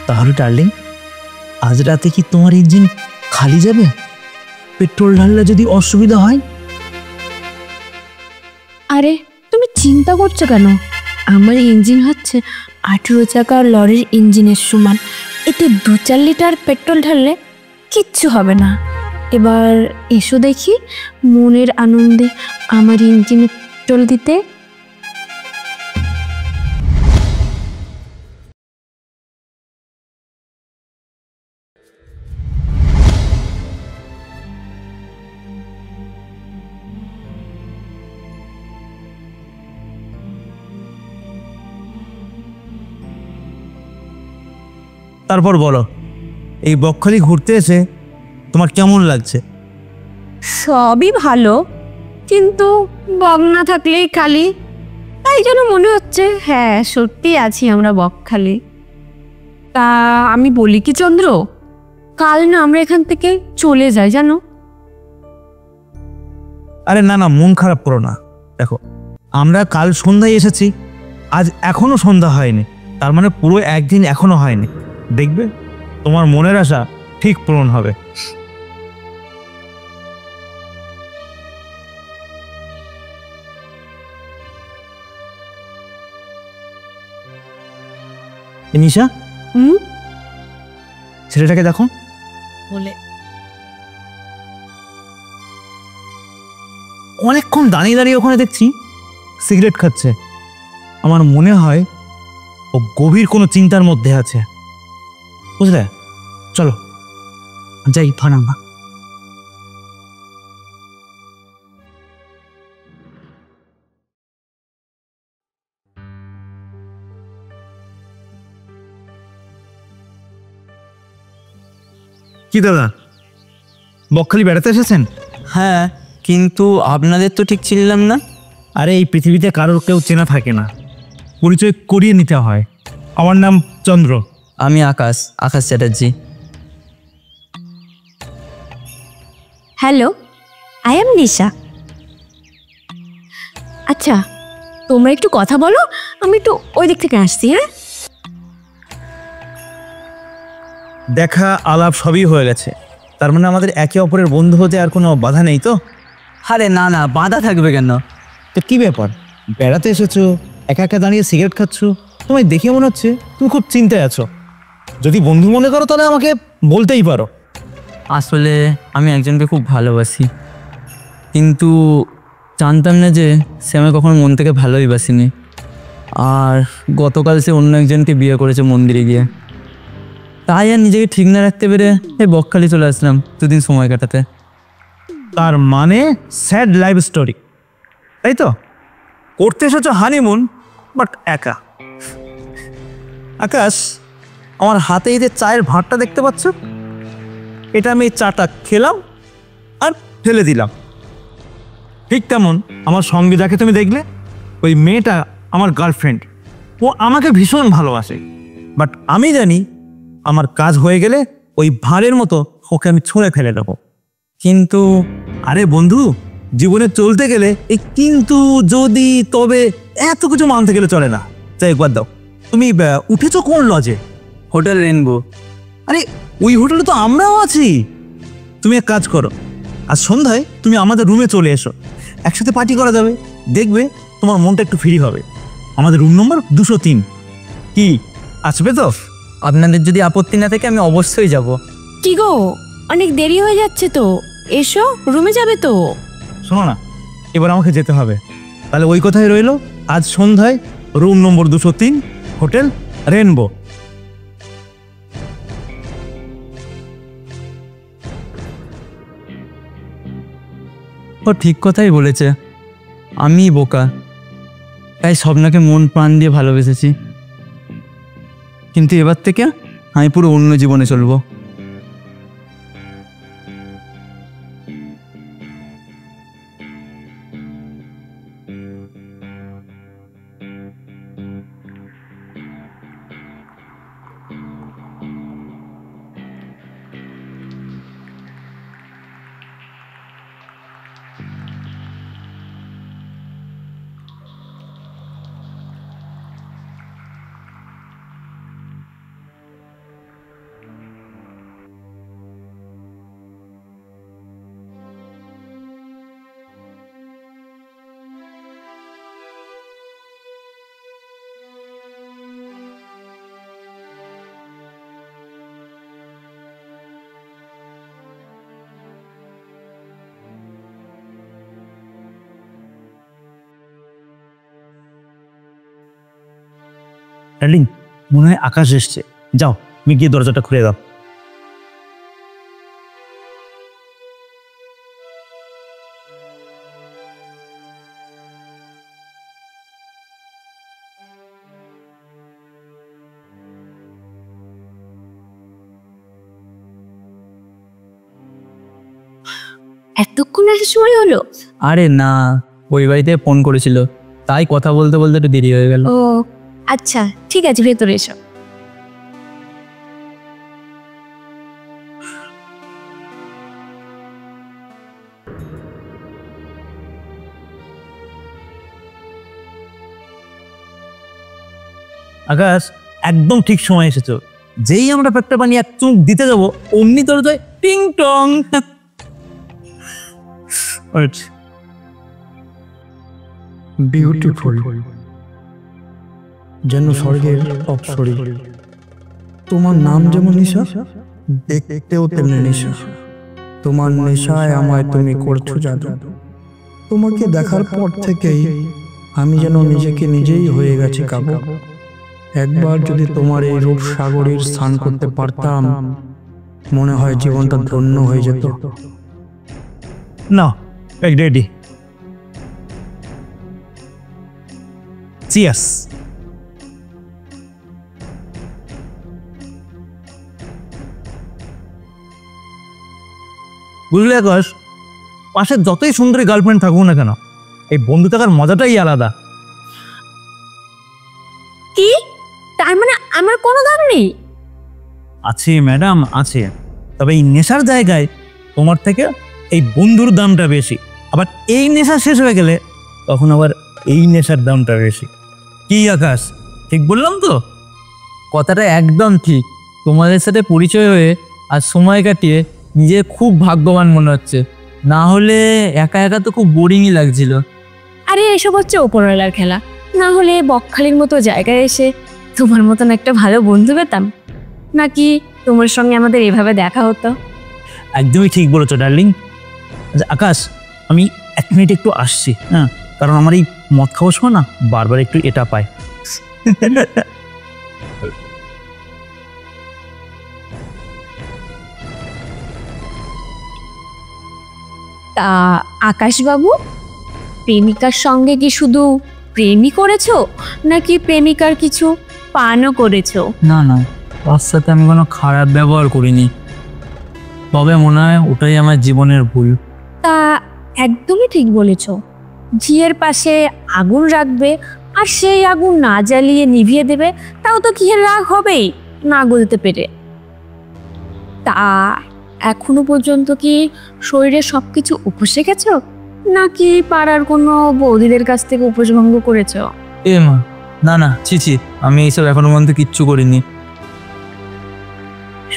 তাহলে ডার্লিং, আজ রাতে কি তোমার ইঞ্জিন খালি যাবে? পেট্রোল ঢাললে যদি অসুবিধা হয়? আরে তুমি চিন্তা করছো কেন? আমার ইঞ্জিন হচ্ছে 18 চাকার লরির ইঞ্জিনের সমান। এতে 2-4 লিটার পেট্রোল ঢাললে কিচ্ছু হবে না। এবার এসো দেখি মনের আনন্দে আমার ইঞ্জিনে পেট্রোল দিতে। তারপর বলো, এই বকখালি ঘুরতে এসে তোমার কেমন লাগছে? সবই ভালো, কিন্তু বক না থাকলেই খালি। তাই জন্য মনে হচ্ছে হ্যাঁ সত্যি আছি আমরা বকখালি। তা আমি বলি কি চন্দ্র, কাল না আমরা এখান থেকে চলে যাই জানো? আরে না না, মন খারাপ করো না। দেখো, আমরা কাল সন্ধ্যায় এসেছি, আজ এখনো সন্ধ্যা হয়নি, তার মানে পুরো একদিন এখনো হয়নি। দেখবে তোমার মনের আশা ঠিক পূরণ হবে। নিশা, ছেলেটাকে দেখো। বলে অনেকক্ষণ দাঁড়িয়ে দাঁড়িয়ে ওখানে দেখছি সিগারেট খাচ্ছে। আমার মনে হয় ও গভীর কোনো চিন্তার মধ্যে আছে, বুঝলে? চলো যাই থানা। কি দাদা, বকখালি বেড়াতে এসেছেন? হ্যাঁ, কিন্তু আপনাদের তো ঠিক চিনলাম না। আরে এই পৃথিবীতে কারোর কেউ চেনা থাকে না, পরিচয় করিয়ে নিতে হয়। আমার নাম চন্দ্র। আমি আকাশ চ্যাটার্জি। হ্যালো, আই এম নিশা। আচ্ছা তোমরা একটু কথা বলো, আমি একটু ওই দিক থেকে আসছি। হ্যাঁ, দেখা আলাপ সবই হয়ে গেছে, তার মানে আমাদের একে অপরের বন্ধু হতে আর কোনো বাধা নেই তো? আরে না না, বাধা থাকবে কেন? তো কি ব্যাপার, বেড়াতে এসেছো, একা একা দাঁড়িয়ে সিগারেট খাচ্ছ, তোমায় দেখে মনে হচ্ছে তুমি খুব চিন্তায় আছো। যদি বন্ধু মনে করো তাহলে আমাকে বলতেই পারো। আসলে আমি একজনকে খুব ভালোবাসি, কিন্তু জানতাম না যে সে আমায় কখনো মন থেকে ভালোই বাসেনি। আর গতকাল সে অন্য একজনকে বিয়ে করেছে মন্দিরে গিয়ে। তাই আর নিজেকে ঠিক না রাখতে পেরে এই বকখালি চলে আসলাম দুদিন সময় কাটাতে। তার মানে স্যাড লাইফ স্টোরি, তাই তো? করতে এসেছো হানিমুন, বাট একা। আকাশ, আমার হাতে এই যে চায়ের ভাঁড়টা দেখতে পাচ্ছ, এটা আমি এই চাটা খেলাম আর ফেলে দিলাম। ঠিক তেমন আমার সঙ্গে যাকে তুমি দেখলে, ওই মেয়েটা আমার গার্লফ্রেন্ড। ও আমাকে ভীষণ ভালোবাসে, বাট আমি জানি আমার কাজ হয়ে গেলে ওই ভাঁড়ের মতো ওকে আমি ছুঁড়ে ফেলে দেবো। কিন্তু আরে বন্ধু, জীবনে চলতে গেলে এই কিন্তু, যদি, তবে এত কিছু মানতে গেলে চলে না। তাই একবার দাও, তুমি উঠেছো কোন লজে? Hotel rainbow. আরে ওই হোটেলে তো আমরাও আছি। তুমি এক কাজ করো, আর সন্ধ্যায় তুমি আমাদের রুমে চলে এসো, একসাথে পার্টি করা যাবে। দেখবে তোমার মনটা একটু ফ্রি হবে। আমাদের রুম নম্বর 203। কি, আসবে তো? আপনাদের যদি আপত্তি না থাকে আমি অবশ্যই যাব। কি গো, অনেক দেরি হয়ে যাচ্ছে তো, এসো রুমে যাবে তো? শোনো না, এবার আমাকে যেতে হবে, তাহলে ওই কথাই রইলো। আজ সন্ধ্যায় রুম নম্বর 203, হোটেল রেনবো। ও ঠিক কথাই বলেছে, আমি বোকা, তাই স্বপ্নাকে মন প্রাণ দিয়ে ভালোবেসেছি। কিন্তু এবার থেকে আমি পুরো অন্য জীবনে চলবো। ডার্লিং, মনে হয় আকাশ এসছে। যাও, তুমি গিয়ে দরজাটা খুলে দাও। এতক্ষণ আসার সময় হলো? আরে না, ওই বাড়িতে ফোন করেছিল, তাই কথা বলতে বলতে একটু দেরি হয়ে গেল। ও আচ্ছা, ঠিক আছে, ভেতরে এসো। আকাশ, একদম ঠিক সময় এসেছো। যেই আমরা পেটটা বানিয়ে এক চুমুক দিতে যাবো, অমনি দরজায় টিং টং। বিউটিফুল, যেন স্বর্গের অপ্সরী। তোমার নাম যেমন নিশা, দেখতেও তেমনি নিশা। তোমার নেশায় আমায় তুমি করছো জাদু। তোমাকে দেখার পর থেকেই আমি যেন নিজেকে নিজেই হয়ে গেছি কাবু। একবার যদি তোমার এই রূপ সাগরের স্নান করতে পারতাম, মনে হয় জীবনটা ধন্য হয়ে যেত। না, রেডি। চিয়ার্স। বুঝলে আকাশ, পাশে যতই সুন্দরী গার্লফ্রেন্ড থাকুক না কেন, এই বন্ধু থাকার মজাটাই আলাদা। কি? তার মানে আমার কোনো দাম নেই? আছে ম্যাডাম, আছে। তবে এই নেশার জায়গায় তোমার থেকে এই বন্ধুর দামটা বেশি। আবার এই নেশা শেষ হয়ে গেলে তখন আবার এই নেশার দামটা বেশি। কি আকাশ, ঠিক বললাম তো? কথাটা একদম ঠিক। তোমাদের সাথে পরিচয় হয়ে আর সময় কাটিয়ে নিজে খুব ভাগ্যবান মনে হচ্ছে, না হলে একা একা তো খুব বোরিংই লাগছিল। আরে এসব হচ্ছে ওপরওয়ালার খেলা। না হলে বকখালির মতো জায়গায় এসে তোমার মতন একটা ভালো বন্ধু পেতাম নাকি তোমার সঙ্গে আমাদের এভাবে দেখা হতো? একদমই ঠিক বলেছো ডার্লিং। আচ্ছা আকাশ, আমি 1 মিনিট একটু আসছি, হ্যাঁ? কারণ আমার এই মদ খাওয়ার সময় না বারবার একটু এটা পায়। তা আকাশবাবু, প্রেমিকার সঙ্গে কি শুধু প্রেমই করেছো নাকি প্রেমিকার কিছু পানও করেছো? না না, তার সাথে আমি কোনো খারাপ ব্যবহার করিনি, তবে মনে হয় ওটাই আমার জীবনের ভুল। তা একদমই ঠিক বলেছ। ঝিয়ের পাশে আগুন রাখবে আর সেই আগুন না জ্বালিয়ে নিভিয়ে দেবে, তাও তো ঘিয়ের রাগ হবেই না গলতে পেরে। তা এখনো পর্যন্ত কি শরীরে সবকিছু উপসে গেছো নাকি পাড়ার কোনো বৌদিদের কাছ থেকে উপসভঙ্গ করেছো? এ মা, না না, ছি, আমি এইসব এখনো পর্যন্ত কিচ্ছু করিনি।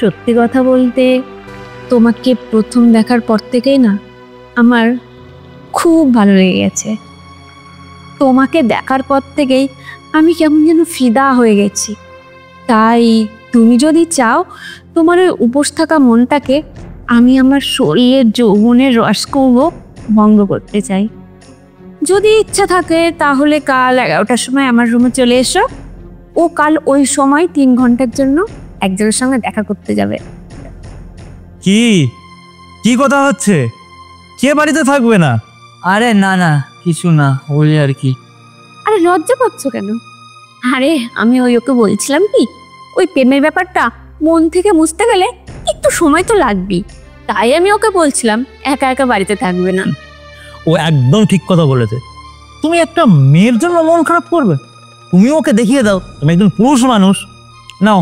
সত্যি কথা বলতে, তোমাকে প্রথম দেখার পর থেকেই না আমার খুব ভালো লেগে গেছে। তোমাকে দেখার পর থেকেই আমি কেমন যেন ফিদা হয়ে গেছি। তাই তুমি যদি চাও, তোমার ওই উপোস থাকা মনটাকে আমি আমার শরীরের যৌবনের রসকৌব ভঙ্গ করতে চাই। যদি ইচ্ছা থাকে তাহলে কাল 11টার সময় আমার রুমে চলে এসো। ও কাল ওই সময় 3 ঘন্টার জন্য একজনের সঙ্গে দেখা করতে যাবে। কি কি কথা হচ্ছে? কে বাড়িতে থাকবে না? আরে না না, কিছু না, ওই আর কি। আরে লজ্জা পাচ্ছ কেন? আরে আমি ওকে বলছিলাম কি, ওই প্রেমের ব্যাপারটা মন থেকে মুছতে গেলে একটু সময় তো লাগবেই। তাই আমি ওকে বলছিলাম একা একা বাড়িতে থাকবে না। ও একদম ঠিক কথা বলেছে। তুমি একটা মেয়ের জন্য মন খারাপ করবে? তুমি ওকে দেখিয়ে দাও তুমি একজন পুরুষ মানুষ। নাও।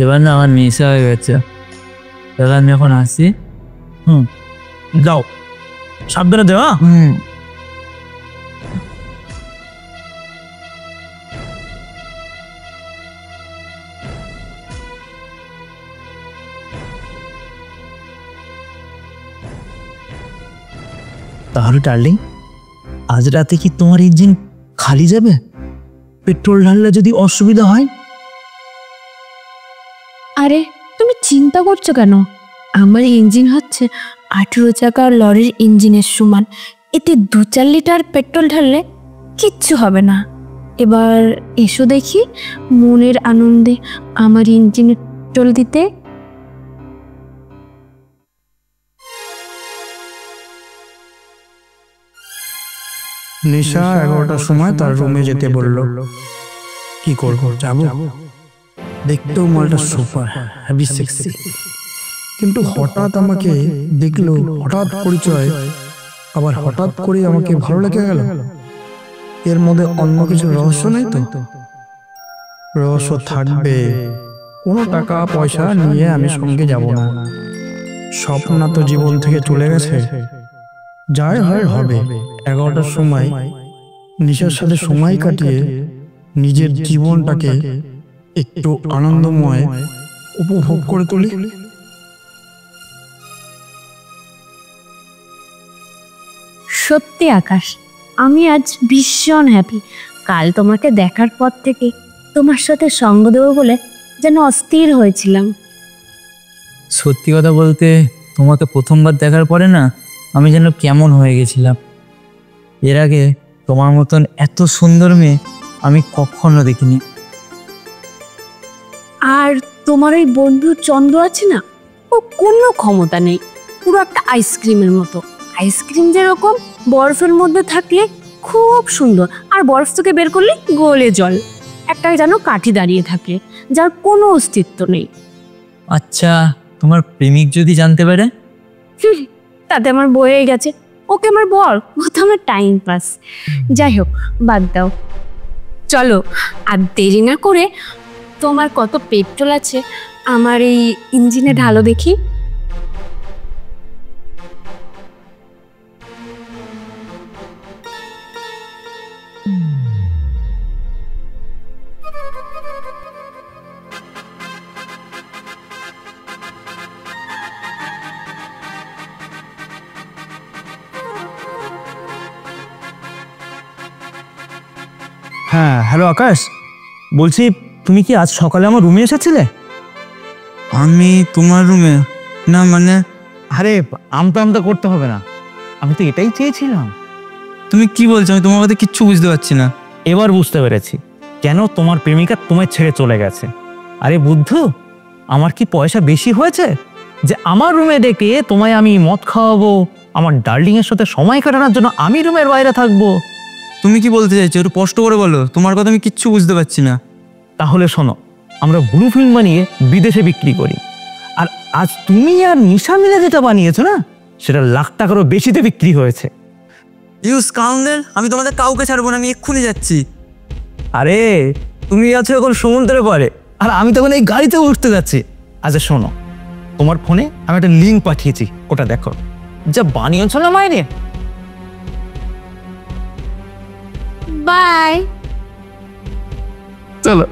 এবার না আমার নেশা হয়ে গেছে, তাহলে আমি এখন আসি। যাও, সাবধানে দেওয়া। তাহলে ডার্লিং, আজ রাতে কি তোমার ইঞ্জিন খালি যাবে? পেট্রোল ঢাললে যদি অসুবিধা হয়? আরে তুমি চিন্তা করছো কেন? আমার ইঞ্জিন হচ্ছে 18 চাকার লরির ইঞ্জিনের সমান। এতে 2-4 লিটার পেট্রোল ঢাললে কিচ্ছু হবে না। এবার এসো দেখি মনের আনন্দে আমার ইঞ্জিনে পেট্রোল দিতে। নিশা 11টার সময় তার রুমে যেতে বলল। কি করবো, যাবো? দেখতেও মালটা সুপার হেভি সেক্সি, কিন্তু হঠাৎ আমাকে দেখলো, হঠাৎ পরিচয়, আবার হঠাৎ করে আমাকে ভালো লেগে গেল। এর মধ্যে অন্য কিছু রহস্য নেই তো? রহস্য থাকবে। কোনো টাকা পয়সা নিয়ে আমি সঙ্গে যাব না। স্বপ্ন তো জীবন থেকে চলে গেছে, যাই হয় হবে। 11টার সময় নিশার সাথে সময় কাটিয়ে নিজের জীবনটাকে একটু আনন্দময় উপভোগ করে তুলি। সত্যি আকাশ, আমি আজ ভীষণ হ্যাপি। কাল তোমাকে দেখার পর থেকে তোমার সাথে সঙ্গ দেবো বলে যেন অস্থির হয়েছিলাম। সত্যি কথা বলতে, তোমাকে প্রথমবার দেখার পরে না আমি যেন কেমন হয়ে গেছিলাম। এর আগে তোমার মতন এত সুন্দর মেয়ে আমি কখনো দেখিনি। আর তোমার ওই বন্ধু চন্দ্র আছে না, ও কোনো ক্ষমতা নেই, পুরো একটা আইসক্রিমের মতো। আইসক্রিম যেরকম বরফের মধ্যে থাকলে খুব সুন্দর, আর বরফ থেকে বের করলে গলে জল, একটা যেন কাঠি দাঁড়িয়ে থাকে, যার কোনো অস্তিত্ব নেই। আচ্ছা, তোমার প্রেমিক যদি জানতে পারে? তাতে আমার বয়ে গেছে, ওকে আমার বল, ও তো আমার টাইম পাস। যাই হোক, বাদ দাও, চলো আর দেরি না করে তোমার কত পেট্রোল আছে আমার এই ইঞ্জিনে ঢালো দেখি। হ্যাঁ, হ্যালো আকাশ, বলছি তুমি কি আজ সকালে আমার রুমে এসেছিলে? আমি তোমার রুমে? না মানে, আরে আমতা আমতা করতে হবে না, আমি তো এটাই চেয়েছিলাম। তুমি কি বলছো? আমি তোমার কথা কিচ্ছু বুঝতে পারছি না। এবার বুঝতে পেরেছি কেন তোমার প্রেমিকা তোমায় ছেড়ে চলে গেছে। আরে বুদ্ধু, আমার কি পয়সা বেশি হয়েছে যে আমার রুমে ডেকে তোমায় আমি মদ খাওয়াবো, আমার ডার্লিং এর সাথে সময় কাটানোর জন্য আমি রুমের বাইরে থাকবো? তুমি কি বলতে চাইছো? একটু স্পষ্ট করে বলো, তোমার কথা আমি কিচ্ছু বুঝতে পারছি না। তাহলে শোনো, আমরা ব্লু ফিল্ম বানিয়ে বিদেশে বিক্রি করি, আর আজ তুমি আর নিশা মিলে যেটা বানিয়েছো না, সেটা লাখ টাকারও বেশিতে বিক্রি হয়েছে। ইউজ কাউন্টার, আমি তোমাদের কাউকে ছাড়বো না, আমি এক্ষুনি যাচ্ছি। আরে তুমি আছো এখন সমুদ্রের পারে, আর আমি তখন এই গাড়িতে উঠতে যাচ্ছি। আচ্ছা শোনো, তোমার ফোনে আমি একটা লিঙ্ক পাঠিয়েছি, ওটা দেখো। যা বানিয়েছো না মাইনে। বাই। চলো।